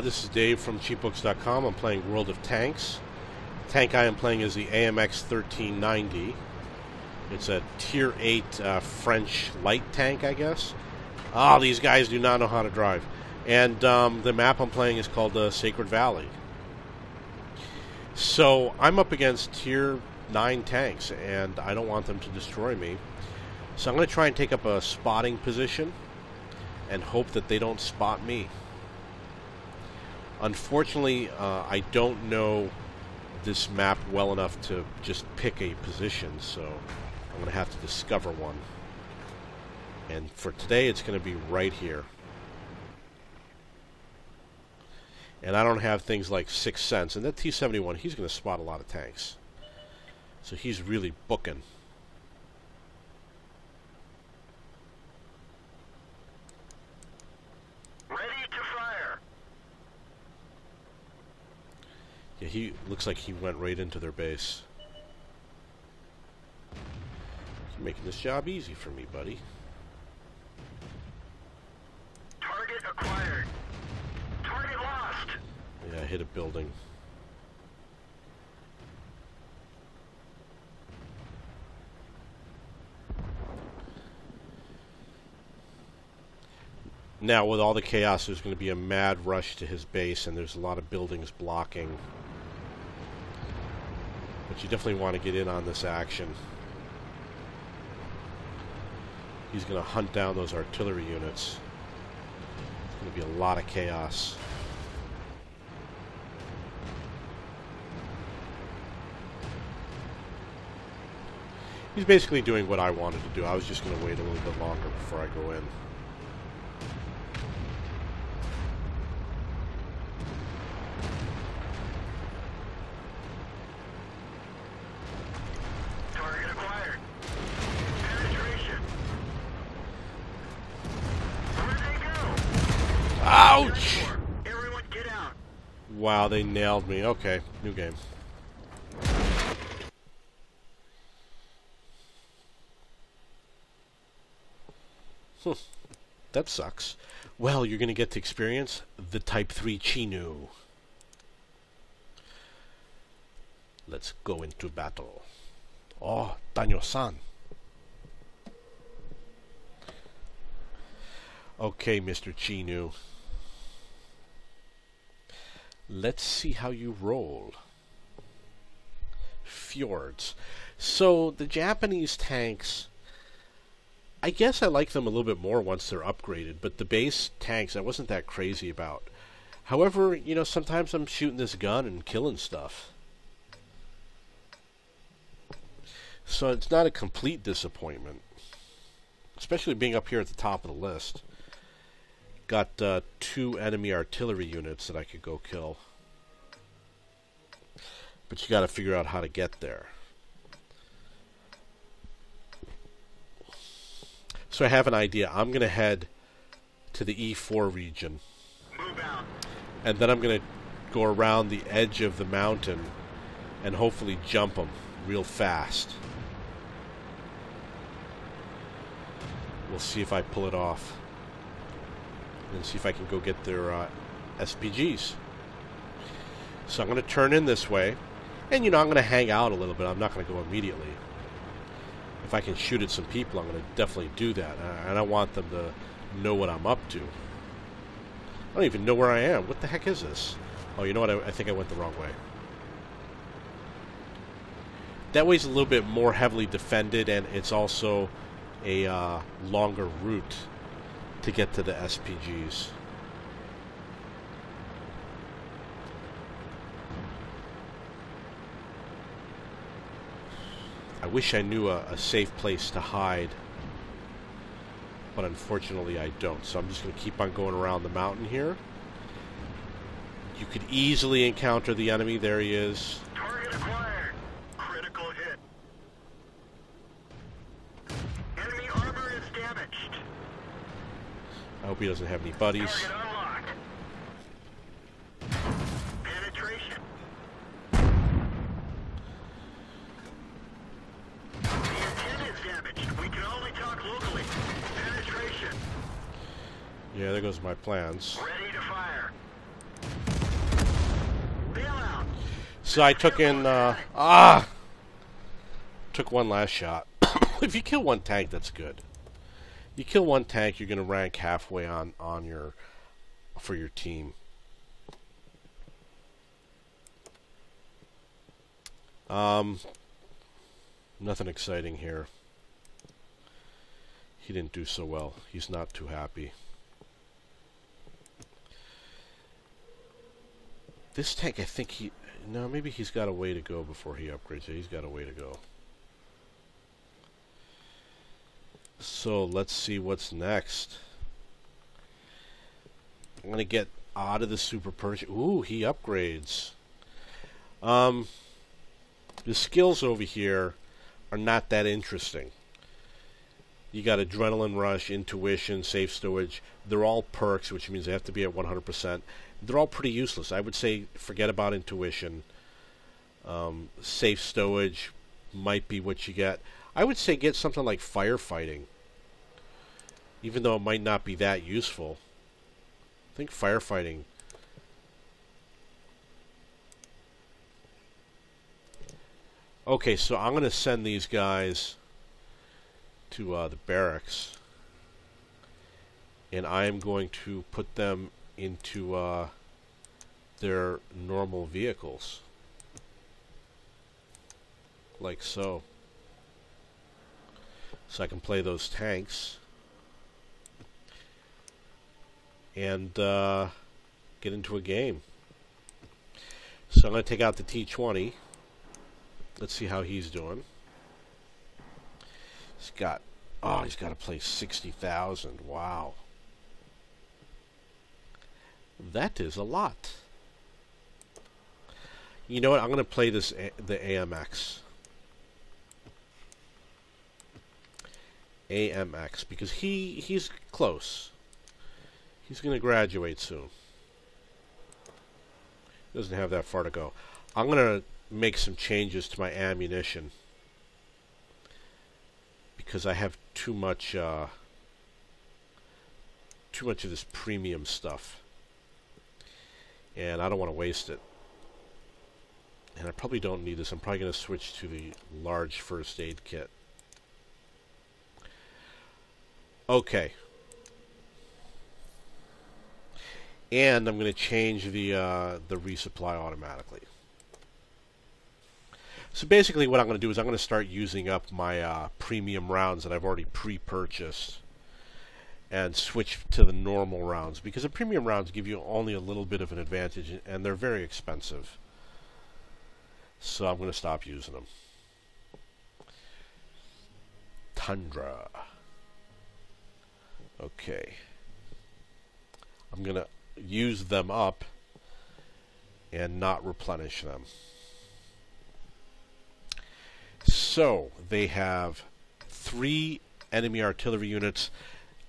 This is Dave from cheapbooks.com. I'm playing World of Tanks. The tank I am playing is the AMX 1390. It's a Tier 8 French light tank, I guess. These guys do not know how to drive. And the map I'm playing is called Sacred Valley. So I'm up against Tier 9 tanks, and I don't want them to destroy me. So I'm going to try and take up a spotting position and hope that they don't spot me. Unfortunately, I don't know this map well enough to just pick a position, so I'm going to have to discover one. And for today, it's going to be right here. And I don't have things like Sixth Sense. And that T-71, he's going to spot a lot of tanks. So he's really booking. Yeah, he looks like he went right into their base. You're making this job easy for me, buddy. Target acquired. Target lost. Yeah, I hit a building. Now, with all the chaos, there's going to be a mad rush to his base, and there's a lot of buildings blocking. But you definitely want to get in on this action. He's going to hunt down those artillery units. There's going to be a lot of chaos. He's basically doing what I wanted to do. I was just going to wait a little bit longer before I go in. Ouch! Everyone get out. Wow, they nailed me. Okay, new game. That sucks. Well, you're going to get to experience the Type 3 Chinu. Let's go into battle. Oh, Danyo-san. Okay, Mr. Chinu. Let's see how you roll. Fjords. So, the Japanese tanks, I guess I like them a little bit more once they're upgraded, but the base tanks I wasn't that crazy about. However, you know, sometimes I'm shooting this gun and killing stuff. So it's not a complete disappointment. Especially being up here at the top of the list. Got 2 enemy artillery units that I could go kill. But you got to figure out how to get there. So I have an idea. I'm going to head to the E4 region. Move out. And then I'm going to go around the edge of the mountain and hopefully jump them real fast. We'll see if I pull it off. And see if I can go get their SPGs. So I'm going to turn in this way. And, you know, I'm going to hang out a little bit. I'm not going to go immediately. If I can shoot at some people, I'm going to definitely do that. And I want them to know what I'm up to. I don't even know where I am. What the heck is this? Oh, you know what? I think I went the wrong way. That way's a little bit more heavily defended, and it's also a longer route to get to the SPGs. I wish I knew a safe place to hide, but unfortunately I don't. So I'm just going to keep on going around the mountain here. You could easily encounter the enemy. There he is. Target acquired. Critical hit. Enemy armor is damaged. I hope he doesn't have any buddies. Target unlocked. Penetration. The antenna is damaged. We can only talk locally. Penetration. Yeah, there goes is my plans. Ready to fire. Bail out. So I took in, took one last shot. If you kill one tank, that's good. You kill one tank, you're going to rank halfway on your, for your team. Nothing exciting here. He didn't do so well. He's not too happy. This tank, I think he... No, maybe he's got a way to go before he upgrades it. He's got a way to go. So, let's see what's next. I'm going to get out of the Super Pershing. Ooh, he upgrades. The skills over here are not that interesting. You got Adrenaline Rush, Intuition, Safe Stowage. They're all perks, which means they have to be at 100%. They're all pretty useless. I would say forget about Intuition. Safe Stowage might be what you get. I would say get something like Firefighting. Even though it might not be that useful. I think Firefighting... Okay, so I'm going to send these guys to the barracks. And I am going to put them into their normal vehicles. Like so. So I can play those tanks. And get into a game. So I'm going to take out the T-20. Let's see how he's doing. He's got to play 60,000. Wow. That is a lot. You know what? I'm going to play the AMX. AMX, because he's close. He's going to graduate soon. Doesn't have that far to go. I'm going to make some changes to my ammunition because I have too much of this premium stuff, and I don't want to waste it. And I probably don't need this. I'm probably going to switch to the large first aid kit. Okay. And I'm going to change the resupply automatically. So basically what I'm going to do is I'm going to start using up my premium rounds that I've already pre-purchased and switch to the normal rounds, because the premium rounds give you only a little bit of an advantage and they're very expensive. So I'm going to stop using them. Tundra. Okay. I'm going to use them up and not replenish them. So, they have 3 enemy artillery units.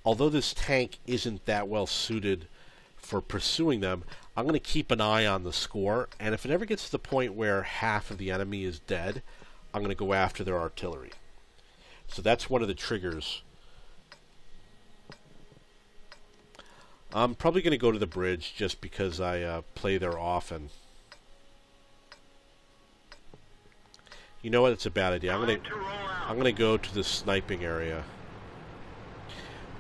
Although this tank isn't that well suited for pursuing them, I'm going to keep an eye on the score, and if it ever gets to the point where half of the enemy is dead, I'm going to go after their artillery. So that's one of the triggers. I'm probably going to go to the bridge just because I play there often. You know what? It's a bad idea. I'm gonna go to the sniping area.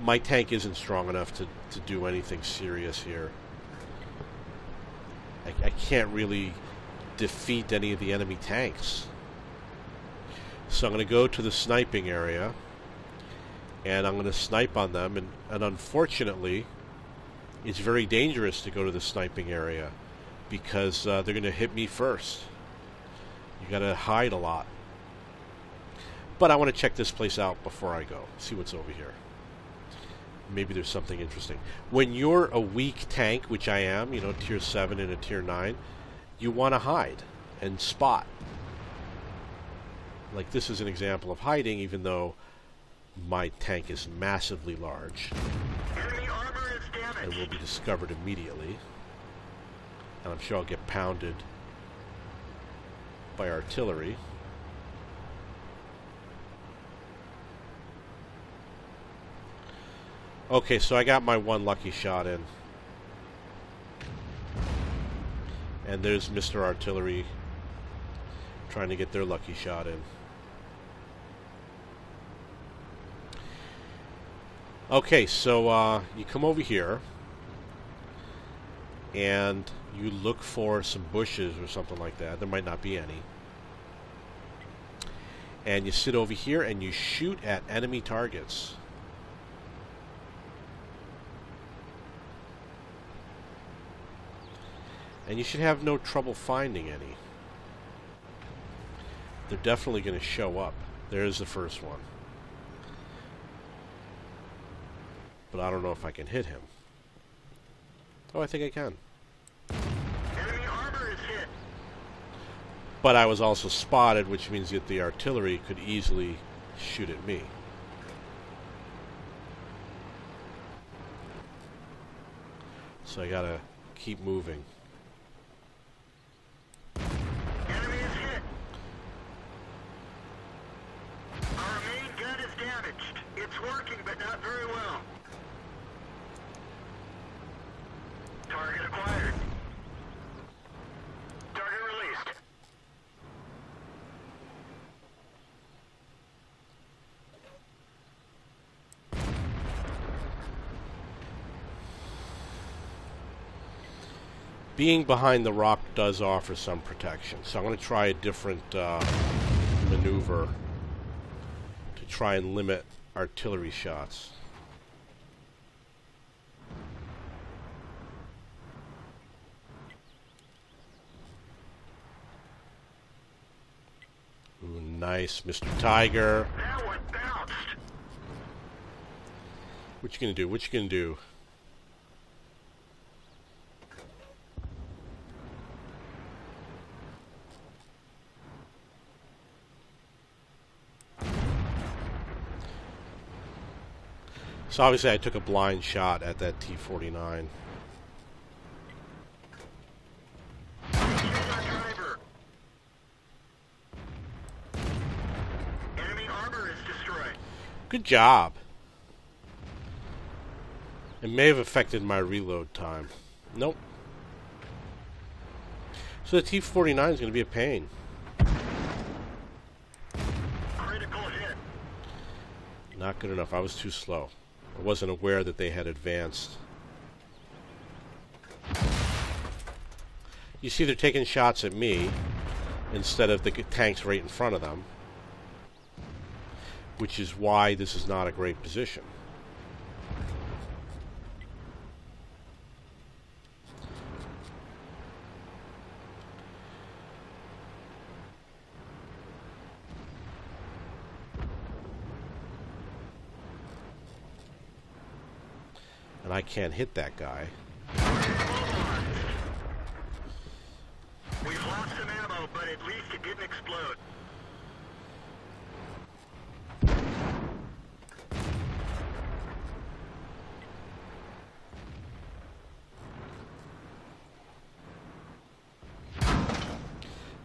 My tank isn't strong enough to do anything serious here. I can't really defeat any of the enemy tanks. So I'm gonna go to the sniping area, and I'm gonna snipe on them. And unfortunately, it's very dangerous to go to the sniping area because they're gonna hit me first. You gotta hide a lot. But I want to check this place out before I go. See what's over here. Maybe there's something interesting. When you're a weak tank, which I am, you know, tier 7 and a tier 9, you want to hide and spot. Like this is an example of hiding, even though my tank is massively large. Enemy armor is damaged. And will be discovered immediately. And I'm sure I'll get pounded by artillery. Okay, so I got my one lucky shot in. And there's Mr. Artillery trying to get their lucky shot in. Okay, so you come over here and you look for some bushes or something like that. There might not be any. And you sit over here and you shoot at enemy targets. And you should have no trouble finding any. They're definitely going to show up. There's the first one. But I don't know if I can hit him. Oh, I think I can. Enemy armor is hit. But I was also spotted, which means that the artillery could easily shoot at me. So I gotta keep moving. Enemy is hit. Our main gun is damaged. It's working, but not very well. Target acquired. Target released. Being behind the rock does offer some protection, so I'm going to try a different maneuver to try and limit artillery shots. Ooh, nice, Mr. Tiger. That one bounced. What you gonna do? What you gonna do? So obviously I took a blind shot at that T-49. Driver. Enemy armor is destroyed. Good job. It may have affected my reload time. Nope. So the T-49 is going to be a pain. Critical hit. Not good enough. I was too slow. I wasn't aware that they had advanced. You see they're taking shots at me instead of the tanks right in front of them, which is why this is not a great position. And I can't hit that guy. We've lost some ammo, but at least it didn't explode.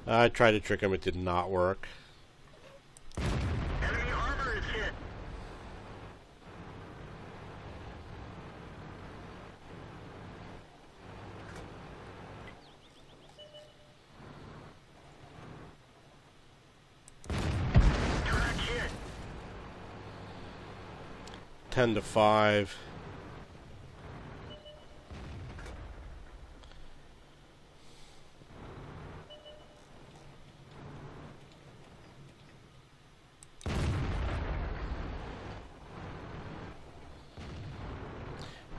I tried to trick him. It did not work. Enemy armor is hit. Track hit. 10-5.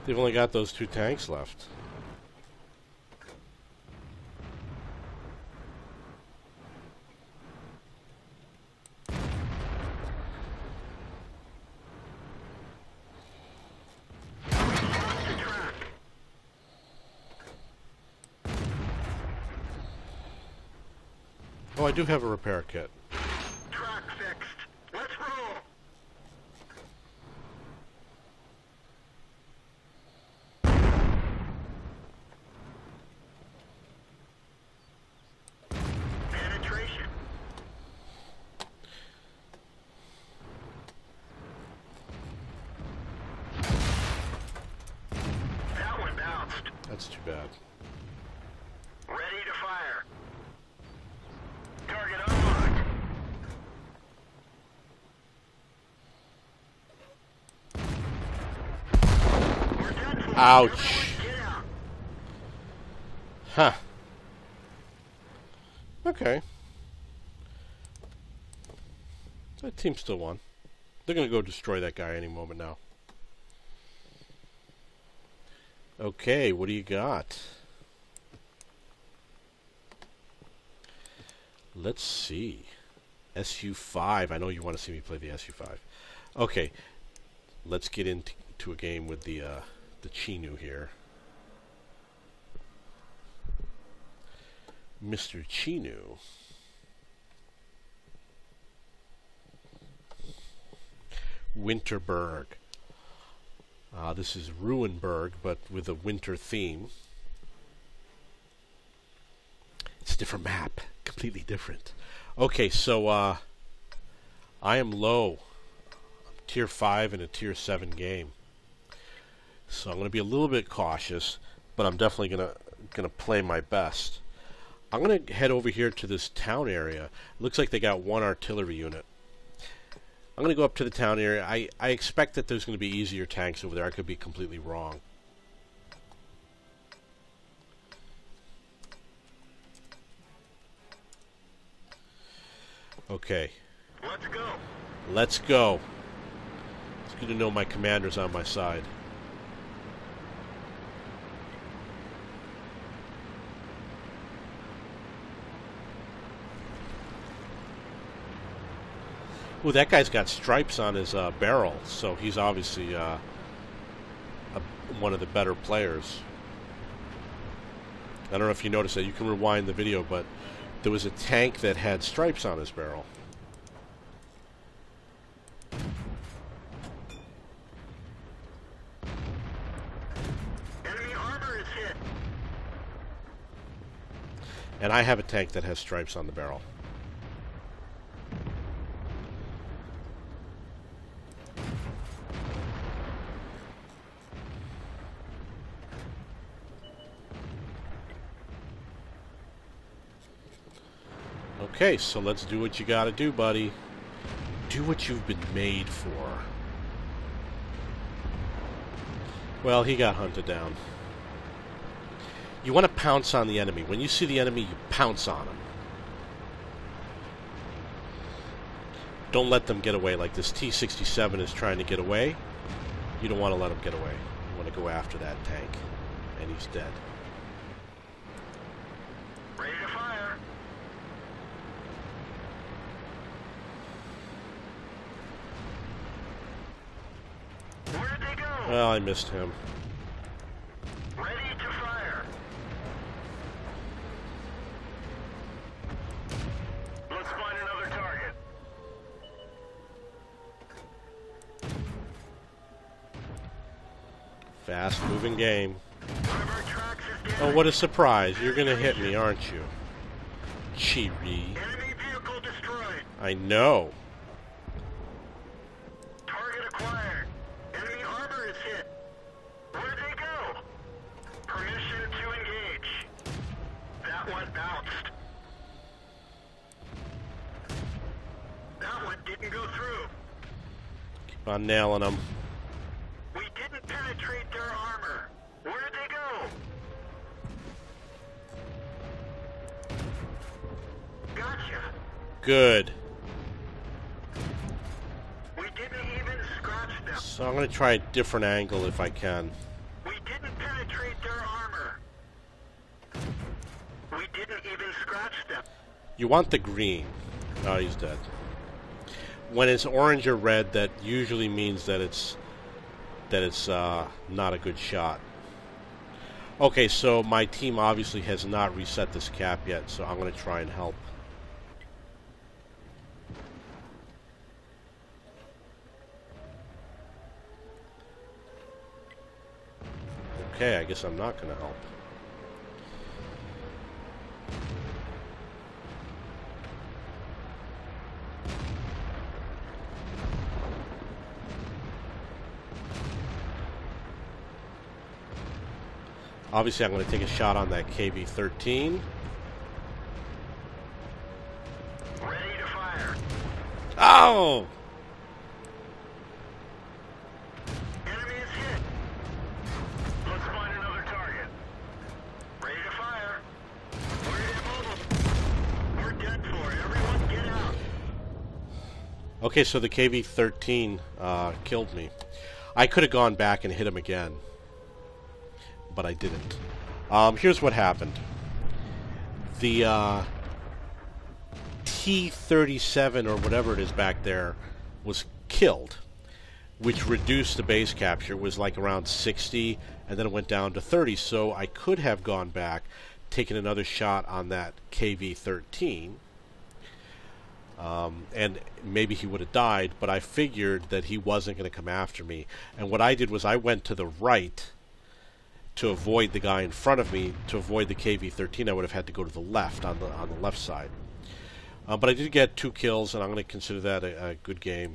They've only got those 2 tanks left. Oh, I do have a repair kit. Track fixed. Let's roll. Penetration. That's too bad. Ready to fire. Target unlocked. We're done for. Ouch. Everyone get out. Huh. Okay. That team still won. They're going to go destroy that guy any moment now. Okay, what do you got? Let's see. SU-5. I know you want to see me play the SU-5. Okay. Let's get into a game with the Chinu here. Mr. Chinu. Winterberg. This is Ruinberg, but with a winter theme. It's a different map. Completely different. Okay, so I am low. Tier 5 in a Tier 7 game. So I'm going to be a little bit cautious, but I'm definitely gonna play my best. I'm going to head over here to this town area. Looks like they got one artillery unit. I'm going to go up to the town area. I expect that there's going to be easier tanks over there. I could be completely wrong. Okay. Let's go. Let's go. It's good to know my commander's on my side. Well, that guy's got stripes on his barrel, so he's obviously one of the better players. I don't know if you noticed that. You can rewind the video, but there was a tank that had stripes on his barrel. Enemy armor is hit. And I have a tank that has stripes on the barrel. Okay, so let's do what you gotta do, buddy. Do what you've been made for. Well, he got hunted down. You want to pounce on the enemy. When you see the enemy, you pounce on them. Don't let them get away. Like this T-67 is trying to get away. You don't want to let him get away. You want to go after that tank. And he's dead. Ready to fire. Where'd they go? Well, I missed him. Ready to fire. Let's find another target. Fast-moving game. One of our tracks is Oh, damaged. what a surprise. You're going to hit me, aren't you? Chiri. Enemy vehicle destroyed. I know. Target acquired. Enemy armor is hit. Where'd they go? Permission to engage. That one bounced. That one didn't go through. Keep on nailing them. We didn't penetrate their armor. Where'd they go? Gotcha. Good. We didn't even scratch them. So I'm going to try a different angle if I can. We didn't penetrate their armor. We didn't even scratch them. You want the green. Oh, he's dead. When it's orange or red, that usually means that it's not a good shot. Okay, so my team obviously has not reset this cap yet, so I'm going to try and help. Okay, I guess I'm not going to help. Obviously, I'm going to take a shot on that KV-13. Ready to fire. Oh! Enemy is hit. Let's find another target. Ready to fire. We're dead for it. Everyone get out. Okay, so the KV-13 killed me. I could have gone back and hit him again, but I didn't. Here's what happened. The T-37 or whatever it is back there was killed, which reduced the base capture. It was like around 60, and then it went down to 30. So I could have gone back, taken another shot on that KV-13, and maybe he would have died, but I figured that he wasn't going to come after me. And what I did was I went to the right to avoid the guy in front of me. To avoid the KV-13, I would have had to go to the left, on the left side. But I did get 2 kills, and I'm going to consider that a good game.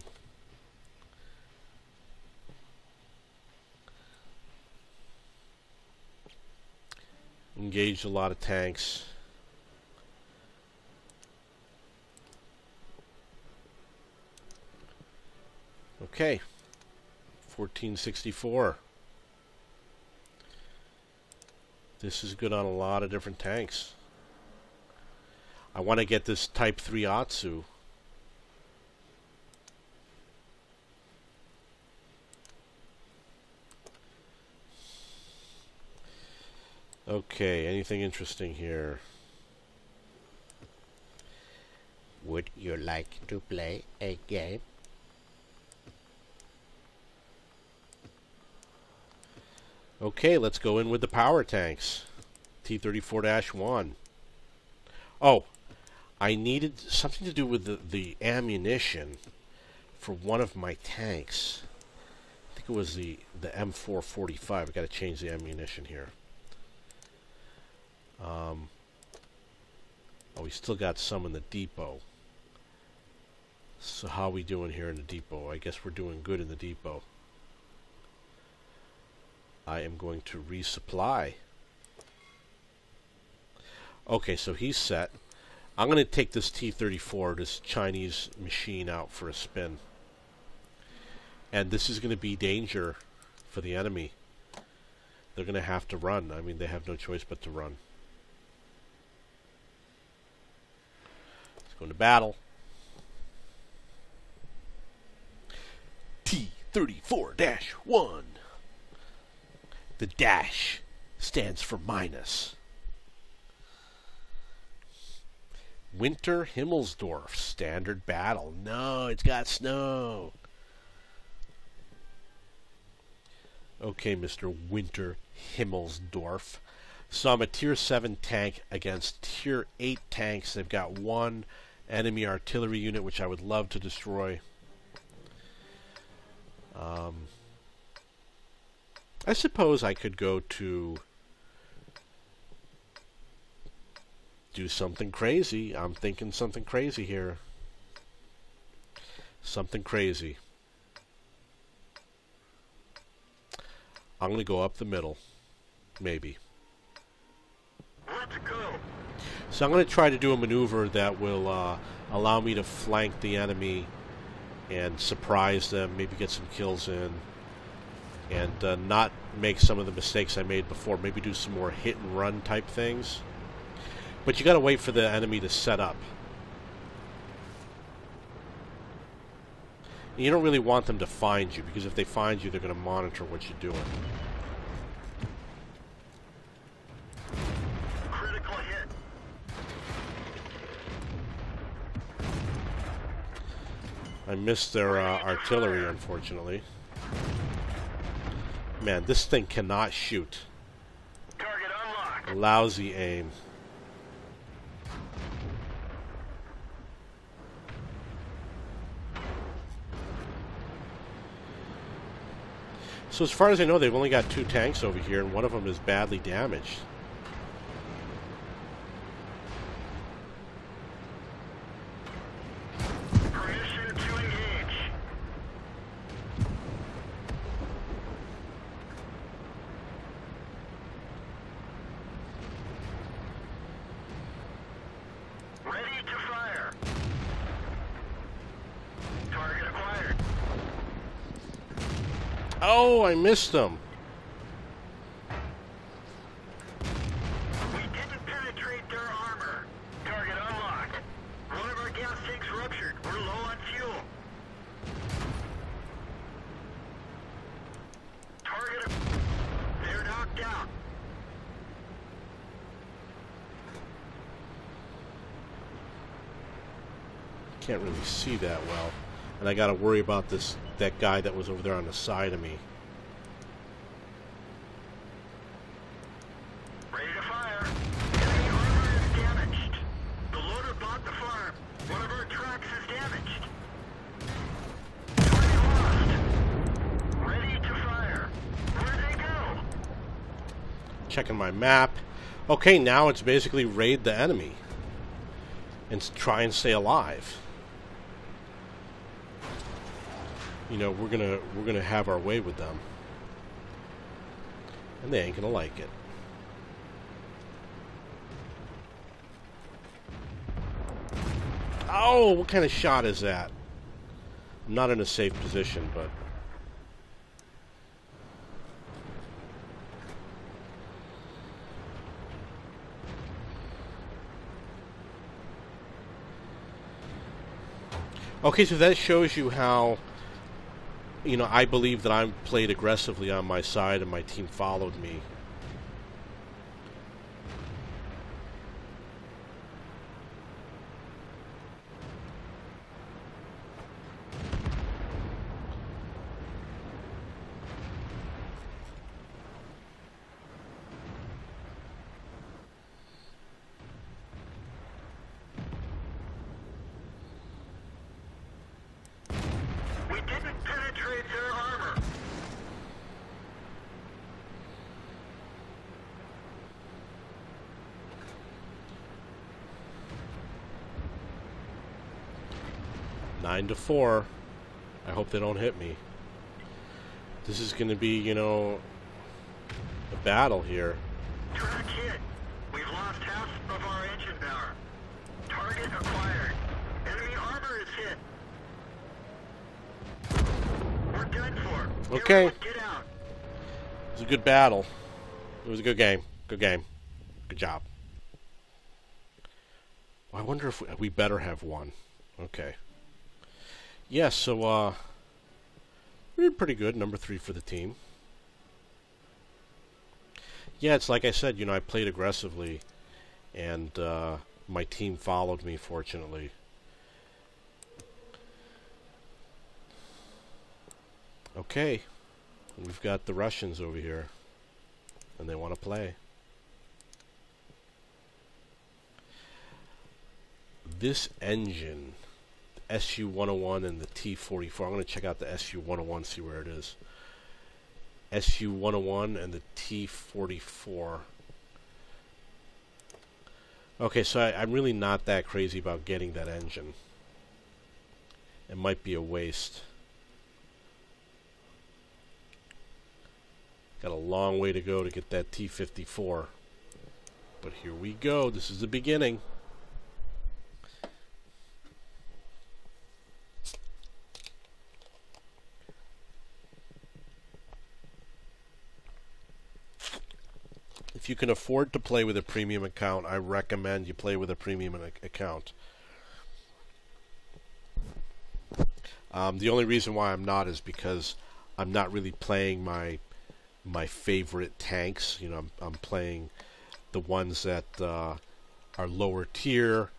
Engaged a lot of tanks. Okay, 1464. This is good on a lot of different tanks. I want to get this Type 3 Atsu. Okay, anything interesting here? Would you like to play a game? Okay, let's go in with the power tanks. T-34-1. Oh, I needed something to do with the ammunition for one of my tanks. I think it was the M445. I've got to change the ammunition here. Oh, we still got some in the depot. So how are we doing here in the depot? I guess we're doing good in the depot. I am going to resupply. Okay, so he's set. I'm going to take this T-34, this Chinese machine, out for a spin. And this is going to be danger for the enemy. They're going to have to run. I mean, they have no choice but to run. Let's go into battle. T-34-1. The dash stands for minus. Winter Himmelsdorf, standard battle. No, it's got snow. Okay, Mr. Winter Himmelsdorf. So I'm a Tier 7 tank against Tier 8 tanks. They've got 1 enemy artillery unit, which I would love to destroy. I suppose I could go to do something crazy. I'm thinking something crazy here. Something crazy. I'm going to go up the middle. Maybe. Let's go. So I'm going to try to do a maneuver that will allow me to flank the enemy and surprise them, maybe get some kills in, and not make some of the mistakes I made before. Maybe do some more hit and run type things. But you got to wait for the enemy to set up. And you don't really want them to find you, because if they find you, they're going to monitor what you're doing. Critical hit. I missed their artillery, unfortunately. Man, this thing cannot shoot. Target unlocked. Lousy aim. So as far as I know, they've only got 2 tanks over here, and one of them is badly damaged. Permission to engage. Oh, I missed him. We didn't penetrate their armor. Target unlocked. One of our gas tanks ruptured. We're low on fuel. Target. They're knocked out. Can't really see that well. And I gotta worry about that guy that was over there on the side of me. Ready to fire. Enemy armor is damaged. The loader bought the farm. One of our trucks is damaged. Target lost. Ready to fire. Where'd they go? Checking my map. Okay, now it's basically raid the enemy and try and stay alive. You know, we're gonna have our way with them, and they ain't gonna like it. Oh, what kind of shot is that? I'm not in a safe position, but okay, so that shows you how, you know, I believe that I played aggressively on my side and my team followed me. We didn't penetrate their armor. Nine to 4. I hope they don't hit me. This is going to be, you know, a battle here. Track hit. We've lost half of our engine power. Target acquired. Enemy armor is hit. We're done for. Okay. Everyone get out. It was a good battle. It was a good game. Good game. Good job. Well, I wonder if we better have won. Okay. Yeah, so, we did pretty good. Number 3 for the team. Yeah, it's like I said, you know, I played aggressively, and my team followed me, fortunately. Okay. We've got the Russians over here, and they want to play. This engine, the SU-101 and the T-44, I'm going to check out the SU-101, see where it is. SU-101 and the T-44. Okay, so I'm really not that crazy about getting that engine. It might be a waste. Got a long way to go to get that T-54. But here we go. This is the beginning. If you can afford to play with a premium account, I recommend you play with a premium account. The only reason why I'm not is because I'm not really playing my favorite tanks. You know, I'm playing the ones that are lower tier,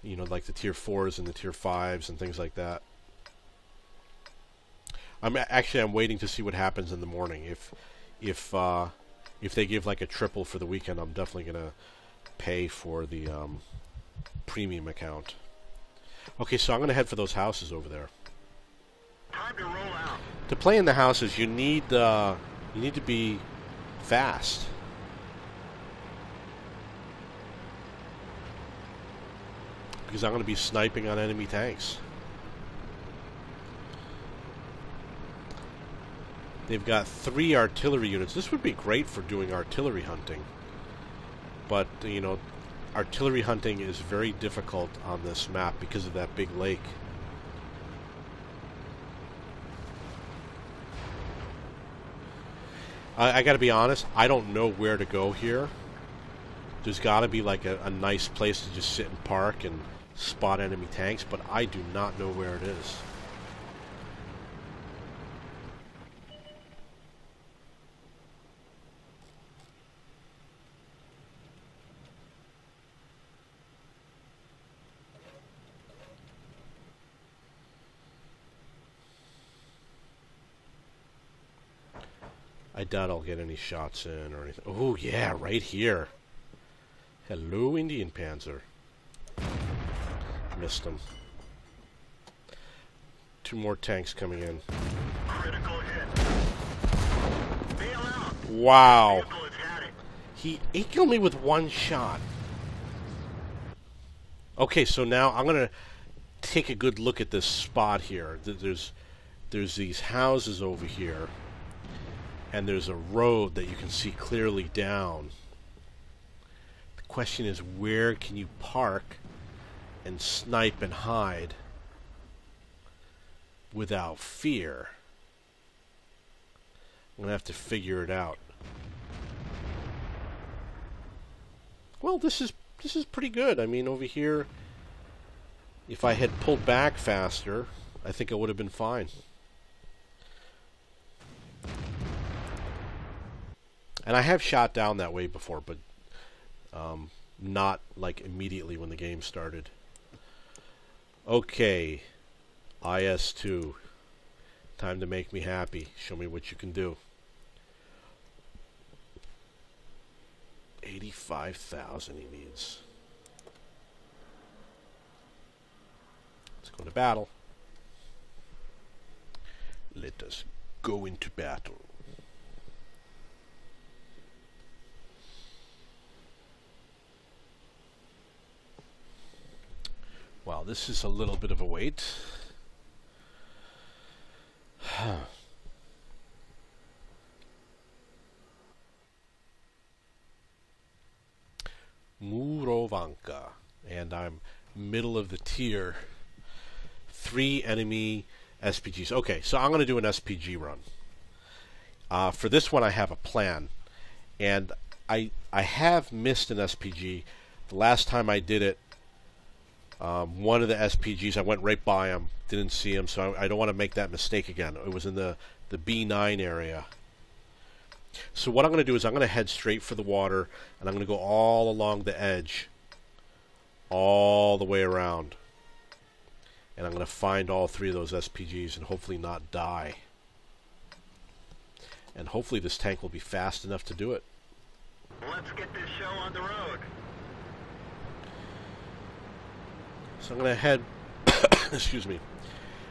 you know, like the tier 4s and the tier 5s and things like that. I'm waiting to see what happens in the morning. If they give like a triple for the weekend, I'm definitely gonna pay for the premium account. Okay, so I'm gonna head for those houses over there. Time to roll out. To play in the houses, you need to be fast. Because I'm going to be sniping on enemy tanks. They've got 3 artillery units. This would be great for doing artillery hunting. But, you know, artillery hunting is very difficult on this map because of that big lake. I gotta be honest, I don't know where to go here. There's gotta be like a nice place to just sit and park and spot enemy tanks, but I do not know where it is. I doubt I'll get any shots in or anything. Oh, yeah, right here. Hello, Indian Panzer. Missed him. 2 more tanks coming in. Critical hit. Bail out. Wow. Vehicle has had it. He killed me with 1 shot. Okay, so now I'm going to take a good look at this spot here. There's these houses over here. And there's a road that you can see clearly down. The question is, where can you park and snipe and hide without fear? I'm going to have to figure it out. Well, this is pretty good. I mean, over here, if I had pulled back faster, I think I would have been fine. And I have shot down that way before, but not like immediately when the game started. Okay, IS-2. Time to make me happy. Show me what you can do. 85,000 he needs. Let's go to battle. Let us go into battle. Wow, this is a little bit of a wait. Murovanka, and I'm middle of the tier. 3 enemy SPGs. Okay, so I'm going to do an SPG run. For this one, I have a plan, and I have missed an SPG. The last time I did it, one of the SPGs, I went right by him, didn't see him, so I don't want to make that mistake again. It was in the B9 area. So what I'm going to do is I'm going to head straight for the water, and I'm going to go all along the edge, all the way around. And I'm going to find all 3 of those SPGs and hopefully not die. And hopefully this tank will be fast enough to do it. Let's get this show on the road. So I'm going to head, excuse me.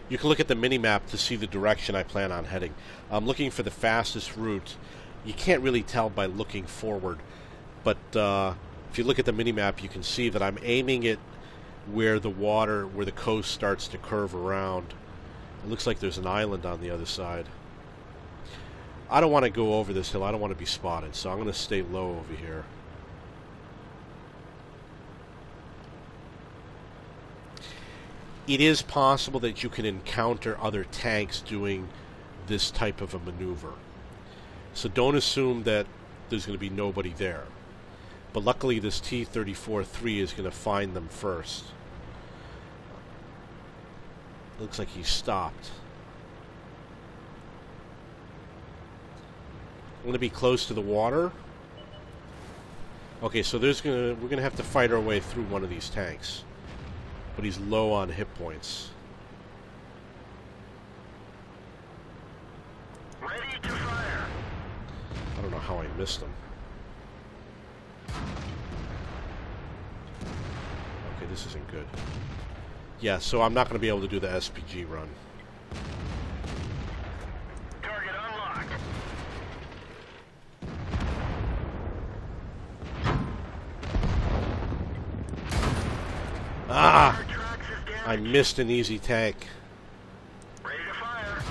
You can look at the mini-map to see the direction I plan on heading. I'm looking for the fastest route. You can't really tell by looking forward, but if you look at the mini-map, you can see that I'm aiming it where the water, where the coast starts to curve around. It looks like there's an island on the other side. I don't want to go over this hill. I don't want to be spotted, so I'm going to stay low over here. It is possible that you can encounter other tanks doing this type of a maneuver. So don't assume that there's going to be nobody there. But luckily this T-34-3 is going to find them first. Looks like he stopped. I'm going to be close to the water. Okay, so we're going to have to fight our way through one of these tanks. But he's low on hit points. Ready to fire. I don't know how I missed him. Okay, this isn't good. Yeah, so I'm not going to be able to do the SPG run. Target unlocked. Ah! Our tracks is damaged. I missed an easy tank. Ready to fire.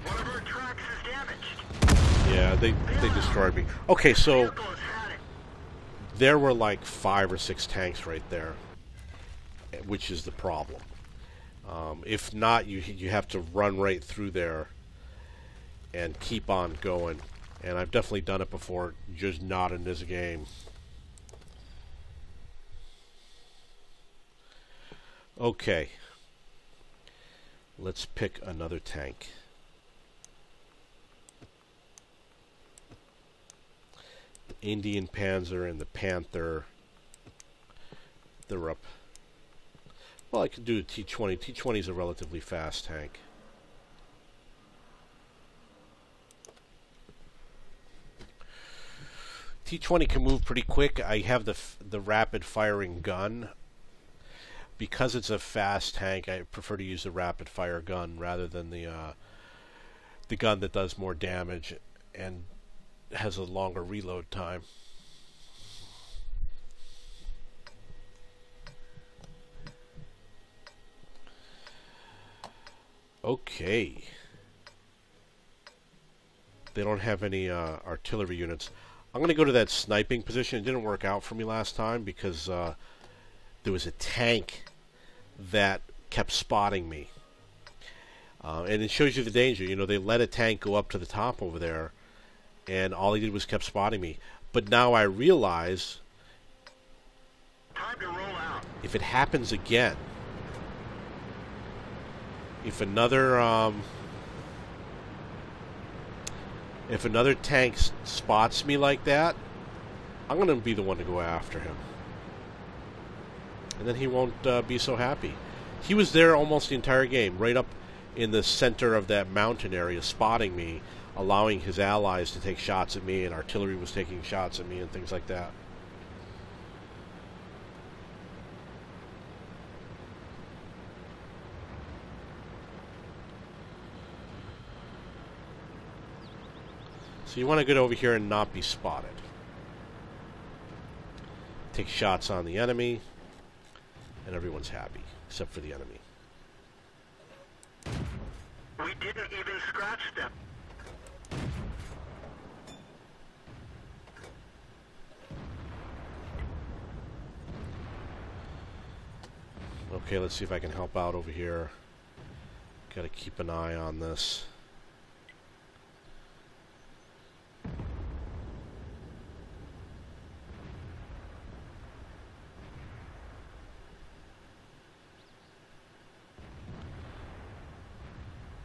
One of our tracks is damaged. Yeah, they destroyed me. Okay, so Vehicle has had it. there were like 5 or 6 tanks right there, which is the problem. If not, you have to run right through there and keep on going. And I've definitely done it before, just not in this game. Okay. Let's pick another tank. The Indian Panzer and the Panther. They're up. Well, I could do the T-20. T-20 is a relatively fast tank. T-20 can move pretty quick. I have the rapid firing gun. Because it's a fast tank, I prefer to use the rapid fire gun rather than the gun that does more damage and has a longer reload time. Okay. They don't have any artillery units. I'm going to go to that sniping position. It didn't work out for me last time because there was a tank that kept spotting me. And it shows you the danger. You know, they let a tank go up to the top over there, and all he did was kept spotting me. But now I realize Time to roll out. if it happens again, if another tank spots me like that, I'm going to be the one to go after him. And then he won't be so happy. He was there almost the entire game, right up in the center of that mountain area, spotting me, allowing his allies to take shots at me, and artillery was taking shots at me and things like that. So you want to get over here and not be spotted. Take shots on the enemy, and everyone's happy, except for the enemy. We didn't even scratch them. Okay, let's see if I can help out over here. Got to keep an eye on this.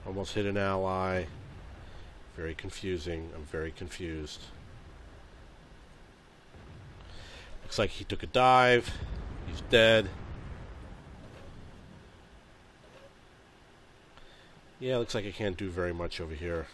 Almost hit an ally. Very confusing. I'm very confused. Looks like he took a dive. He's dead. Yeah, looks like I can't do very much over here.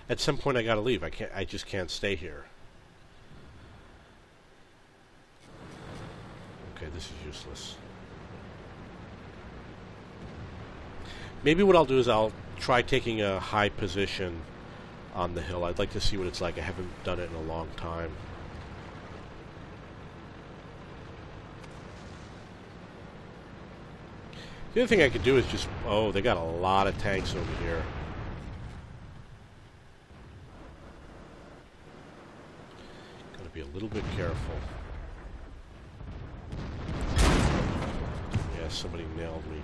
At some point I gotta leave. I just can't stay here. Okay, this is useless. Maybe what I'll do is I'll try taking a high position on the hill. I'd like to see what it's like. I haven't done it in a long time. The other thing I could do is just... Oh, they got a lot of tanks over here. Gotta be a little bit careful. Yeah, somebody nailed me.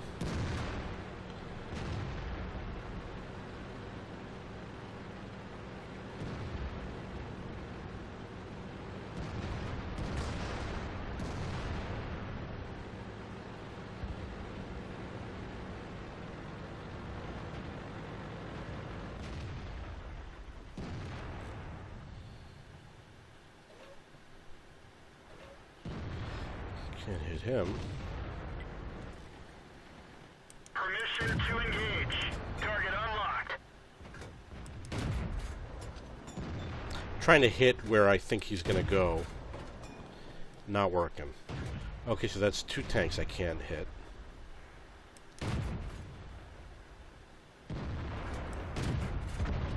Can't hit him. Permission to engage. Target unlocked. Trying to hit where I think he's gonna go. Not working. Okay, so that's 2 tanks I can't hit.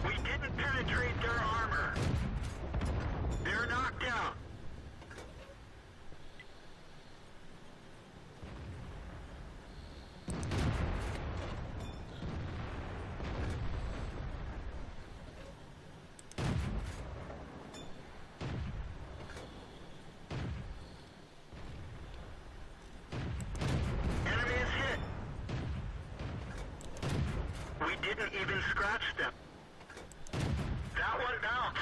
We didn't penetrate their didn't even scratch them. That one bounced.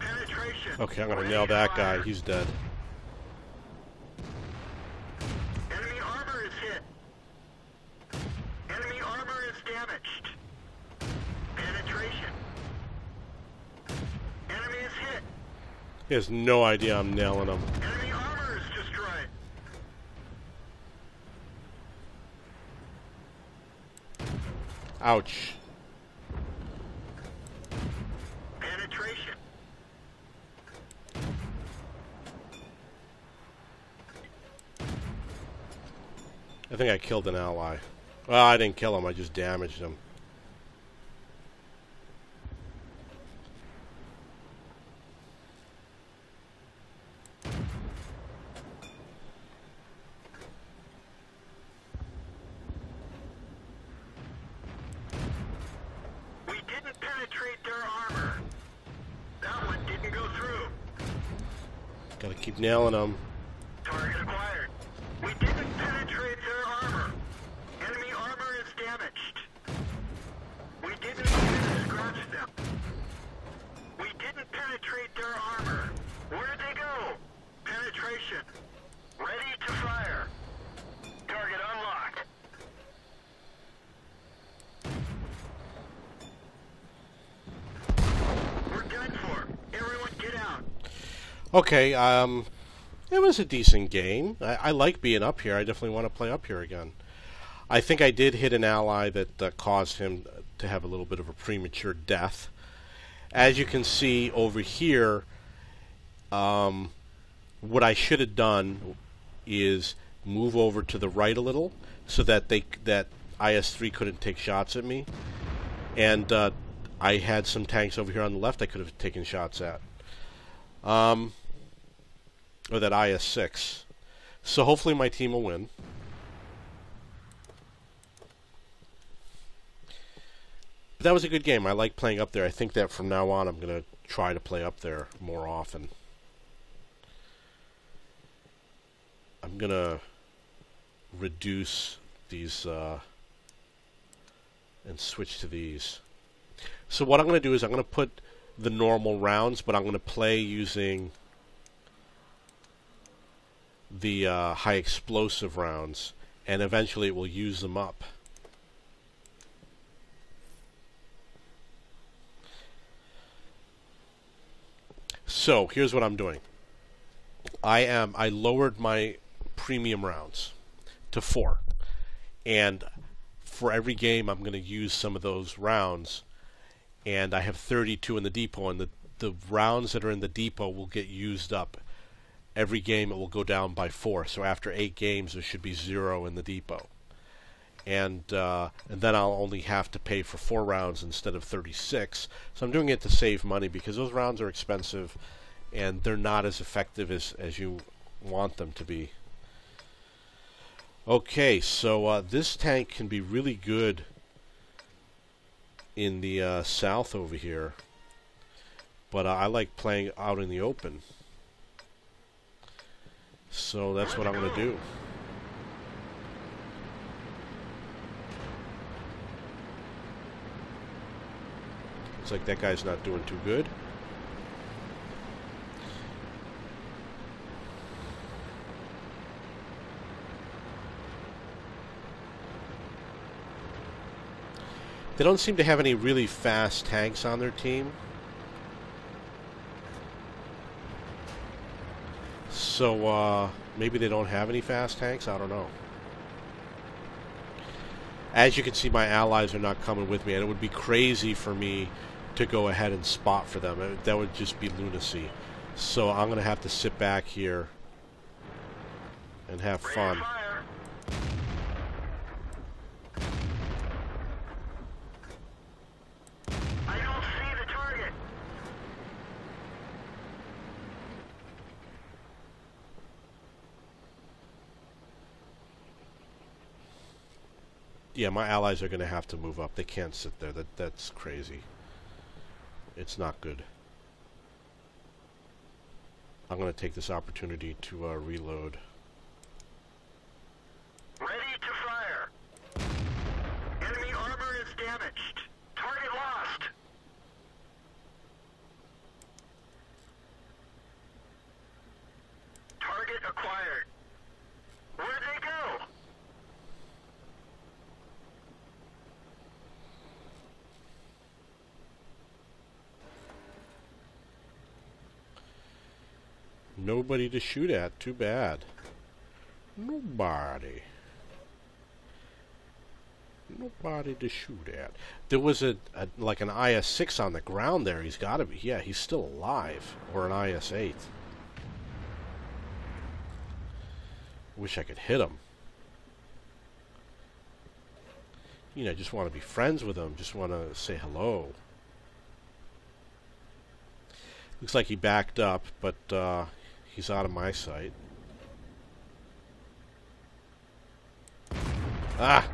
Penetration. Okay, I'm gonna Ready nail to that fire. guy. He's dead. Enemy armor is hit. Enemy armor is damaged. Penetration. Enemy is hit. He has no idea I'm nailing him. Enemy armor is destroyed. Ouch. Penetration. I think I killed an ally. Well, I didn't kill him. I just damaged him. We didn't penetrate their armor. That one didn't go through. Gotta keep nailing him. Target acquired. We didn't penetrate their armor. Enemy armor is damaged. We didn't even scratch them. We didn't penetrate their armor. Where'd they go? Penetration. Ready to fire. Target unlocked. We're done for. Everyone get out. Okay, it was a decent game. I like being up here. I definitely want to play up here again. I think I did hit an ally that caused him to have a little bit of a premature death. As you can see over here, what I should have done is move over to the right a little so that that IS-3 couldn't take shots at me. And I had some tanks over here on the left I could have taken shots at. Or that IS-6. So hopefully my team will win. But that was a good game. I like playing up there. I think that from now on I'm going to try to play up there more often. I'm going to reduce these and switch to these. So what I'm going to do is I'm going to put the normal rounds, but I'm going to play using the high explosive rounds, and eventually it will use them up. So here's what I'm doing. I lowered my premium rounds to 4, and for every game I'm going to use some of those rounds, and I have 32 in the depot, and the rounds that are in the depot will get used up. Every game it will go down by 4, so after 8 games there should be 0 in the depot. And then I'll only have to pay for 4 rounds instead of 36. So I'm doing it to save money because those rounds are expensive and they're not as effective as you want them to be. Okay, so this tank can be really good in the south over here, but I like playing out in the open. So that's what I'm going to do. Looks like that guy's not doing too good. They don't seem to have any really fast tanks on their team. So, maybe they don't have any fast tanks? I don't know. As you can see, my allies are not coming with me, and it would be crazy for me to go ahead and spot for them. That would just be lunacy. So I'm going to have to sit back here and have fun. I don't see the target. Yeah, my allies are going to have to move up. They can't sit there. That's crazy. It's not good. I'm going to take this opportunity to reload. Nobody to shoot at. Too bad. Nobody. Nobody to shoot at. There was like an IS-6 on the ground there. He's got to be. Yeah, he's still alive. Or an IS-8. Wish I could hit him. You know, just want to be friends with him. Just want to say hello. Looks like he backed up, but he's out of my sight. Ah!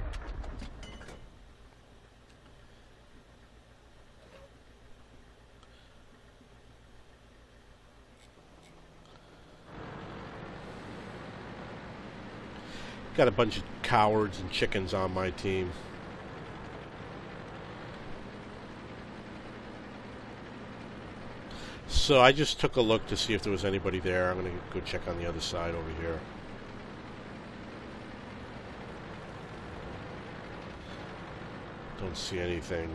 Got a bunch of cowards and chickens on my team. So I just took a look to see if there was anybody there. I'm going to go check on the other side over here. Don't see anything.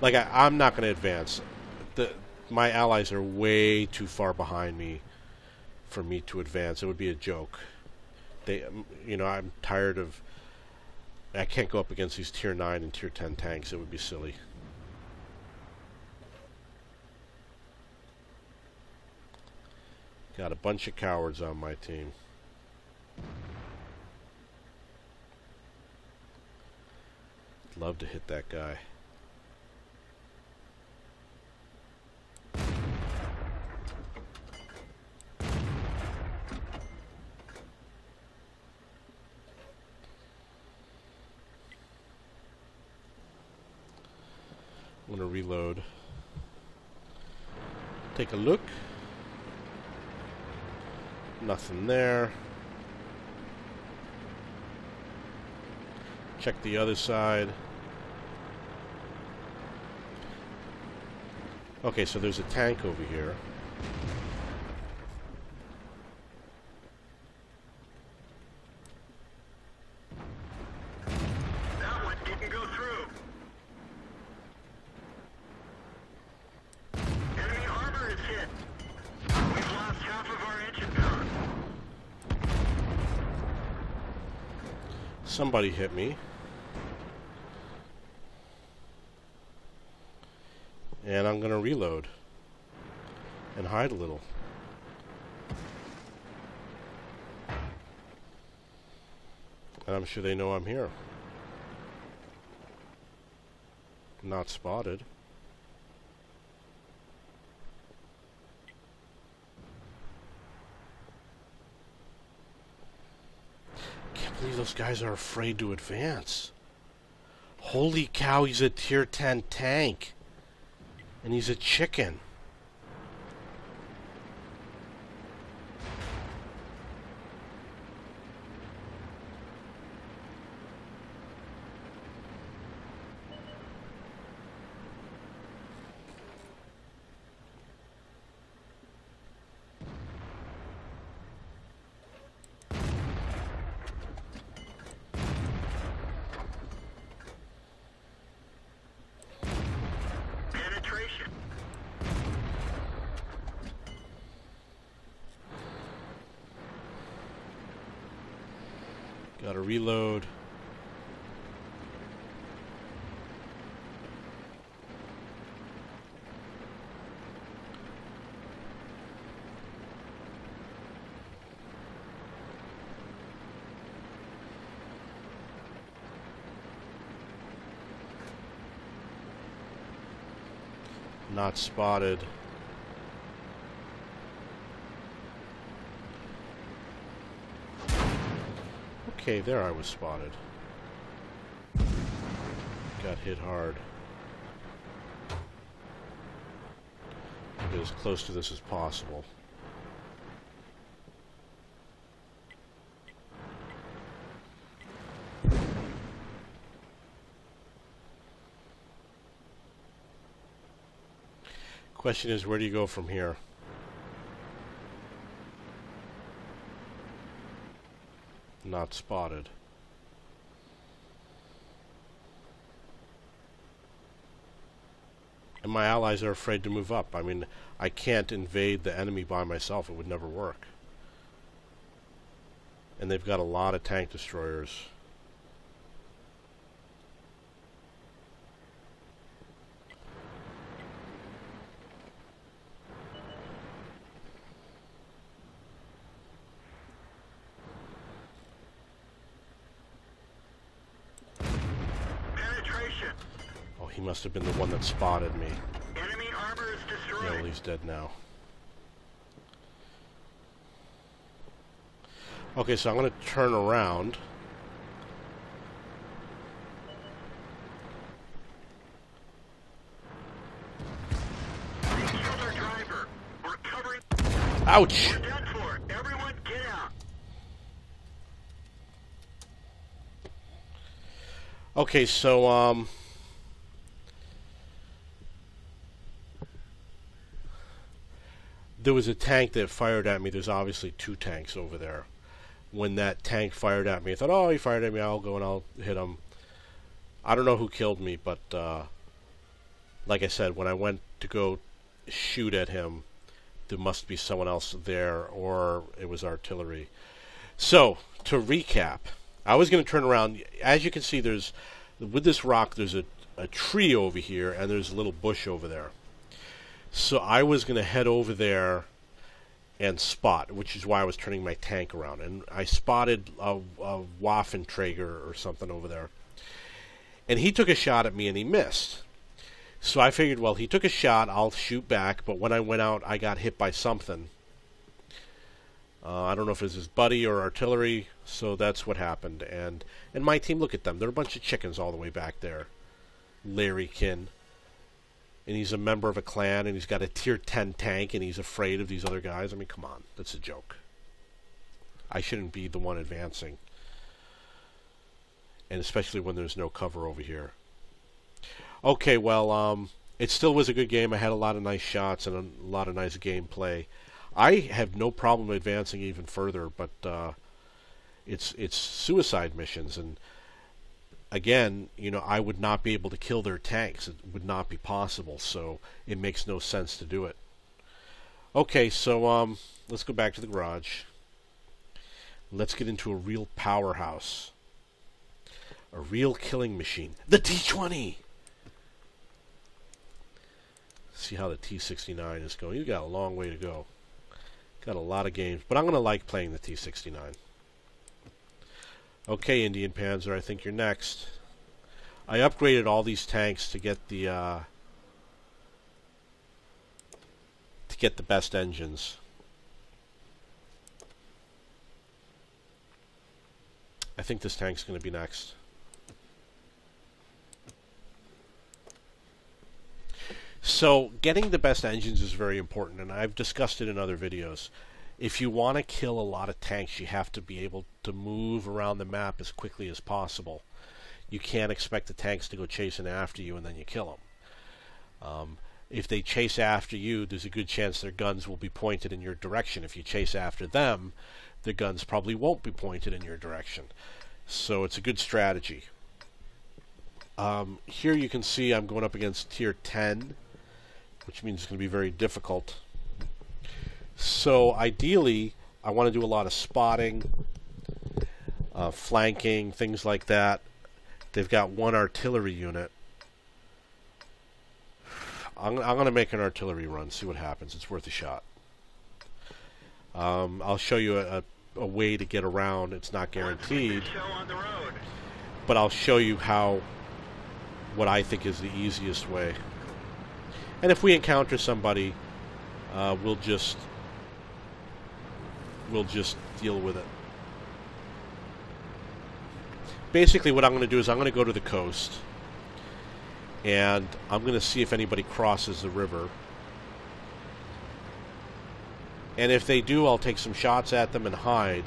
Like, I'm not going to advance. My allies are way too far behind me for me to advance. It would be a joke. You know, I'm tired of... I can't go up against these tier 9 and tier 10 tanks. It would be silly. Got a bunch of cowards on my team. Love to hit that guy. I'm going to reload. Take a look. Nothing there. Check the other side. Okay, so there's a tank over here. That one didn't go through. Enemy armor is hit. We've lost half of our engine power. Somebody hit me. And I'm going to reload. And hide a little. And I'm sure they know I'm here. Not spotted. Can't believe those guys are afraid to advance. Holy cow, he's a tier 10 tank. And he's a chicken. Penetration. Gotta reload. Not spotted. Okay, there I was spotted. Got hit hard. Get as close to this as possible. Question is, where do you go from here? Not spotted. And my allies are afraid to move up. I mean, I can't invade the enemy by myself. It would never work. And they've got a lot of tank destroyers. Penetration. Oh, he must have been the one that spotted me. Enemy armor is Yeah, destroyed. well, he's dead now. Okay, so I'm going to turn around. We killed our driver. We're covering. Ouch! We're done for. Everyone get out. Okay, so, there was a tank that fired at me. There's obviously two tanks over there. When that tank fired at me, I thought, oh, he fired at me, I'll go and I'll hit him. I don't know who killed me, but like I said, when I went to go shoot at him, there must be someone else there, or it was artillery. So, to recap, I was going to turn around. As you can see, there's, with this rock, there's a tree over here, and there's a little bush over there. So I was going to head over there and spot, which is why I was turning my tank around. And I spotted a Waffenträger or something over there. And he took a shot at me and he missed. So I figured, well, he took a shot, I'll shoot back. But when I went out, I got hit by something. I don't know if it was his buddy or artillery. So that's what happened. And my team, look at them. They're a bunch of chickens all the way back there. Larrykin. And he's a member of a clan, and he's got a tier 10 tank, and he's afraid of these other guys. I mean, come on. That's a joke. I shouldn't be the one advancing. And especially when there's no cover over here. Okay, well, it still was a good game. I had a lot of nice shots and a lot of nice gameplay. I have no problem advancing even further, but it's suicide missions, and again, you know, I would not be able to kill their tanks. It would not be possible, so it makes no sense to do it. Okay, so let's go back to the garage. Let's get into a real powerhouse. A real killing machine. The T-20! See how the T-69 is going. You got a long way to go. Got a lot of games, but I'm going to like playing the T-69. Okay, Indian Panzer, I think you're next. I upgraded all these tanks to get the best engines. I think this tank's going to be next. So, getting the best engines is very important, and I've discussed it in other videos. If you want to kill a lot of tanks, you have to be able to move around the map as quickly as possible. You can't expect the tanks to go chasing after you and then you kill them. If they chase after you, there's a good chance their guns will be pointed in your direction. If you chase after them, the guns probably won't be pointed in your direction. So it's a good strategy. Here you can see I'm going up against tier 10, which means it's going to be very difficult. So ideally, I want to do a lot of spotting, flanking, things like that. They've got one artillery unit. I'm going to make an artillery run, see what happens. It's worth a shot. I'll show you a way to get around. It's not guaranteed, but I'll show you what I think is the easiest way. And if we encounter somebody, we'll just deal with it. Basically, what I'm going to do is I'm going to go to the coast, and I'm going to see if anybody crosses the river. And if they do, I'll take some shots at them and hide.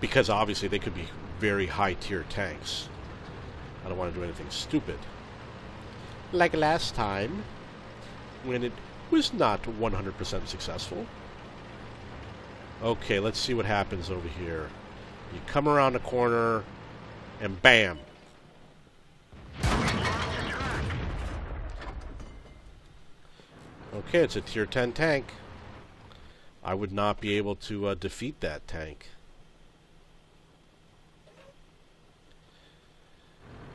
Because obviously they could be very high-tier tanks. I don't want to do anything stupid. Like last time, when it was not 100% successful. Okay, let's see what happens over here. You come around the corner, And bam. Okay, it's a tier 10 tank. I would not be able to defeat that tank.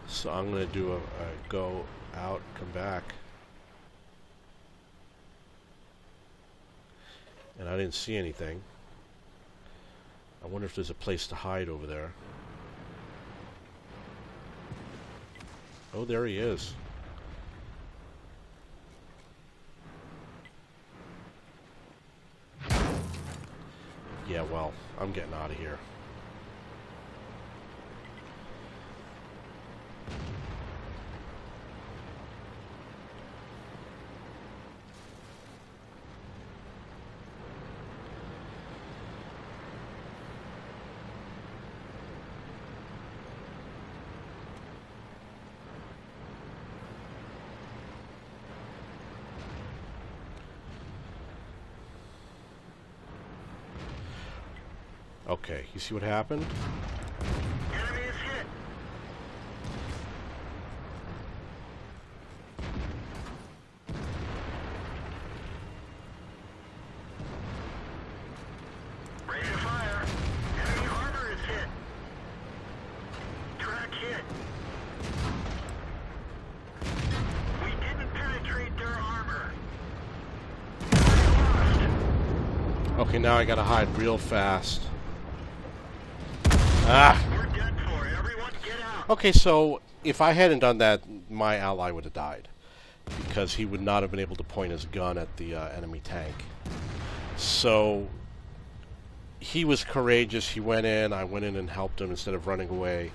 So I'm going to do a go out, come back. And I didn't see anything. I wonder if there's a place to hide over there. Oh, there he is. Yeah, well, I'm getting out of here. Okay, you see what happened? Enemy is hit. Ready to fire. Enemy armor is hit. Track hit. We didn't penetrate their armor. Lost. Okay, now I gotta hide real fast. Ah! We're done for. Everyone get out. Okay, so if I hadn't done that, my ally would have died. Because he would not have been able to point his gun at the enemy tank. So, he was courageous. He went in. I went in and helped him instead of running away.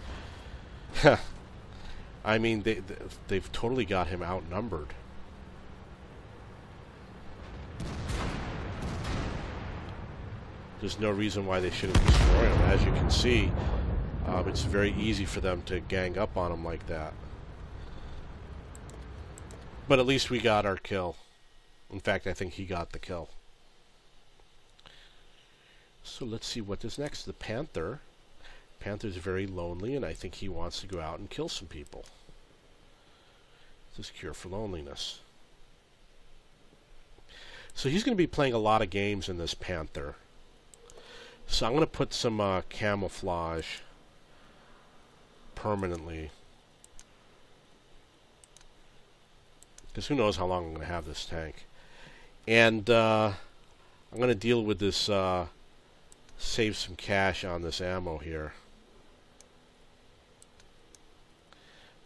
I mean, they've totally got him outnumbered. There's no reason why they shouldn't destroy him. As you can see, it's very easy for them to gang up on him like that. But at least we got our kill. In fact, I think he got the kill. So let's see what is next. The Panther. Panther's very lonely, and I think he wants to go out and kill some people. This is Cure for Loneliness. So he's going to be playing a lot of games in this Panther. So I'm going to put some camouflage permanently. Because who knows how long I'm going to have this tank. And I'm going to deal with this, save some cash on this ammo here.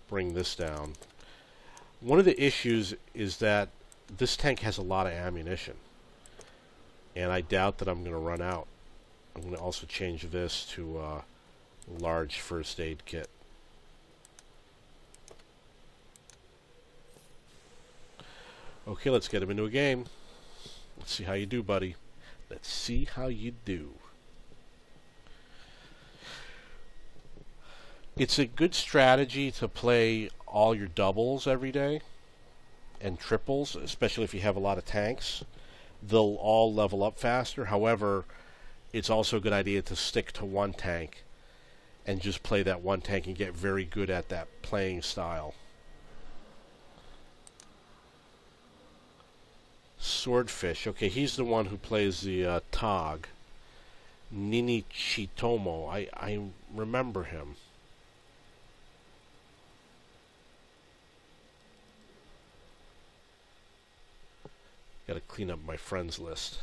Bring this down. One of the issues is that this tank has a lot of ammunition. And I doubt that I'm going to run out. I'm going to also change this to a large first aid kit. Okay, let's get him into a game. Let's see how you do, buddy. Let's see how you do. It's a good strategy to play all your doubles every day and triples, especially if you have a lot of tanks. They'll all level up faster. However, it's also a good idea to stick to one tank and just play that one tank and get very good at that playing style. Swordfish. Okay, he's the one who plays the Tog. Nini Chitomo. I remember him. Gotta clean up my friends list.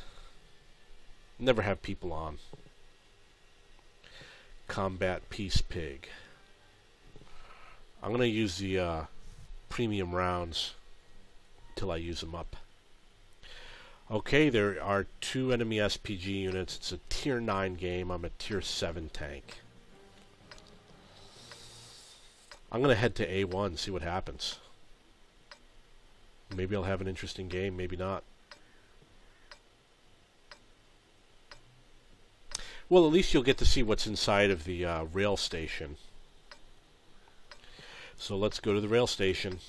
Never have people on. Combat Peace Pig. I'm gonna use the premium rounds till I use them up. Okay, there are 2 enemy SPG units. It's a tier 9 game. I'm a tier 7 tank. I'm gonna head to A1, see what happens. Maybe I'll have an interesting game, maybe not. Well, at least you'll get to see what's inside of the rail station. So let's go to the rail station.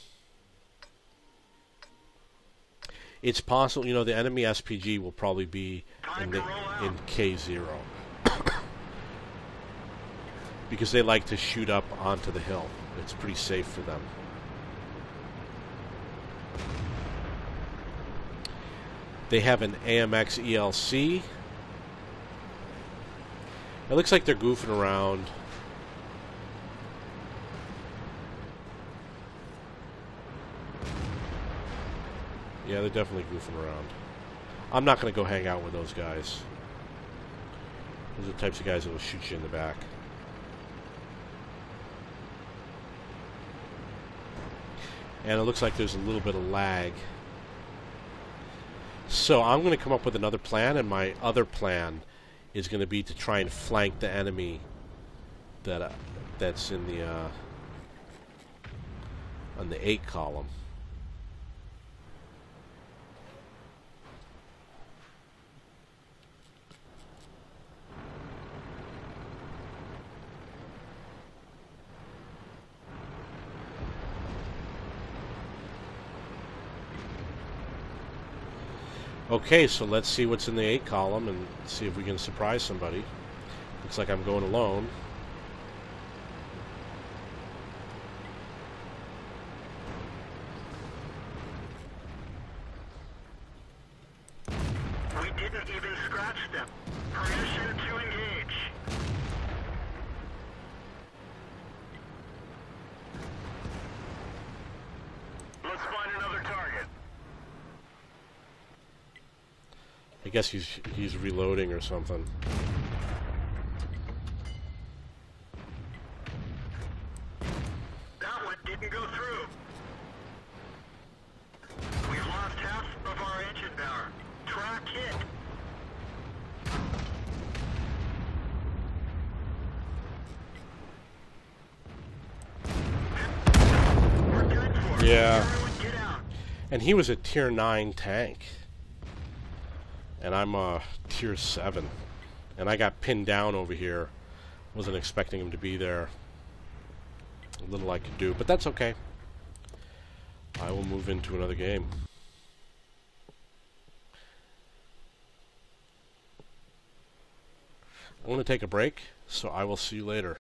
It's possible, you know, the enemy SPG will probably be in K0. because they like to shoot up onto the hill. It's pretty safe for them. They have an AMX ELC. It looks like they're goofing around. Yeah, they're definitely goofing around. I'm not going to go hang out with those guys. Those are the types of guys that will shoot you in the back. And it looks like there's a little bit of lag. So I'm going to come up with another plan, and my other plan is going to be to try and flank the enemy that's in the on the 8 column. Okay, so let's see what's in the 8 column and see if we can surprise somebody. Looks like I'm going alone. We didn't even scratch them. Permission to engage. Let's find another target. I guess he's reloading or something. That one didn't go through. We've lost half of our engine power. Track hit. We're done for. Yeah. Everyone get out. And he was a tier 9 tank. And I'm a tier 7. And I got pinned down over here. Wasn't expecting him to be there. A little I could do, but that's okay. I will move into another game. I'm going to take a break, so I will see you later.